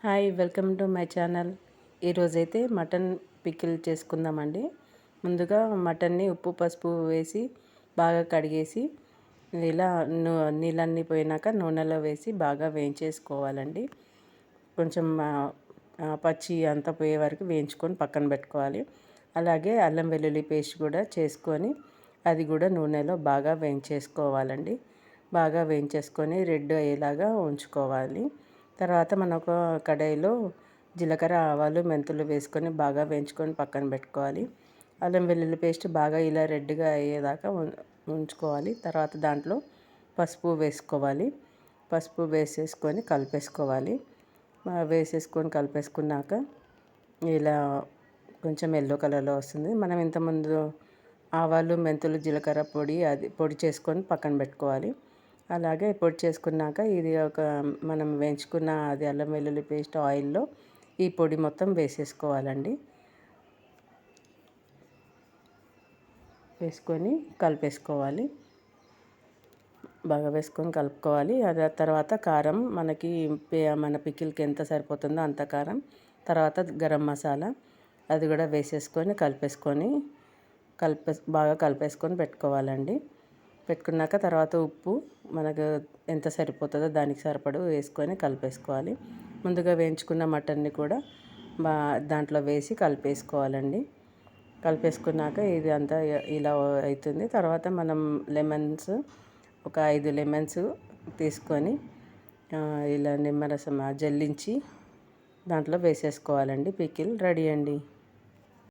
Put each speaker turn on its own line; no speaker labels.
Hi, welcome to my channel. ఈరోజైతే mutton pickle చేసుకుందామండి. ముందుగా మటన్ని ఉప్పు పసుపు వేసి బాగా కడిగేసి ఇలా నీళ్ళన్నీ పోయినాక నూనెలో వేసి బాగా వేయించేసుకోవాలండి. కొంచెం పచ్చి అంతా పోయే వరకు వేయించుకొని పక్కన పెట్టుకోవాలి. అలాగే అల్లం వెల్లుల్లి పేస్ట్ కూడా చేసుకొని అది కూడా నూనెలో బాగా వేయించేసుకోవాలండి. బాగా వేయించేసుకొని రెడ్ అయ్యేలాగా ఉంచుకోవాలి. తర్వాత మనం ఒక కడాయిలో జీలకర్ర ఆవాలు మెంతులు వేసుకొని బాగా వేయించుకొని పక్కన పెట్టుకోవాలి. అల్లం వెల్లుల్లి పేస్ట్ బాగా ఇలా రెడ్గా అయ్యేదాకా ఉంచుకోవాలి. తర్వాత దాంట్లో పసుపు వేసుకోవాలి. పసుపు వేసేసుకొని కలిపేసుకోవాలి. వేసేసుకొని కలిపేసుకున్నాక ఇలా కొంచెం ఎల్లో కలర్లో వస్తుంది. మనం ఇంతకుముందు ఆవాలు మెంతులు జీలకర్ర పొడి చేసుకొని పక్కన పెట్టుకోవాలి. అలాగే పొడి చేసుకున్నాక ఇది మనం వేయించుకున్న అది అల్లం వెల్లుల్లి పేస్ట్ ఆయిల్లో ఈ పొడి మొత్తం వేసేసుకోవాలండి. వేసుకొని కలిపేసుకోవాలి. బాగా వేసుకొని కలుపుకోవాలి. అది తర్వాత కారం మన పికిల్కి ఎంత సరిపోతుందో అంత కారం, తర్వాత గరం మసాలా అది కూడా వేసేసుకొని బాగా కలిపేసుకొని పెట్టుకోవాలండి. పెట్టుకున్నాక తర్వాత ఉప్పు మనకు ఎంత సరిపోతుందో దానికి సరిపడు వేసుకొని కలిపేసుకోవాలి. ముందుగా వేయించుకున్న మటన్ని కూడా దాంట్లో వేసి కలిపేసుకోవాలండి. కలిపేసుకున్నాక ఇది అంతా ఇలా అవుతుంది. తర్వాత మనం ఒక 5 లెమన్స్ తీసుకొని ఇలా నిమ్మరసం జల్లించి దాంట్లో వేసేసుకోవాలండి. పికిల్ రెడీ అండి.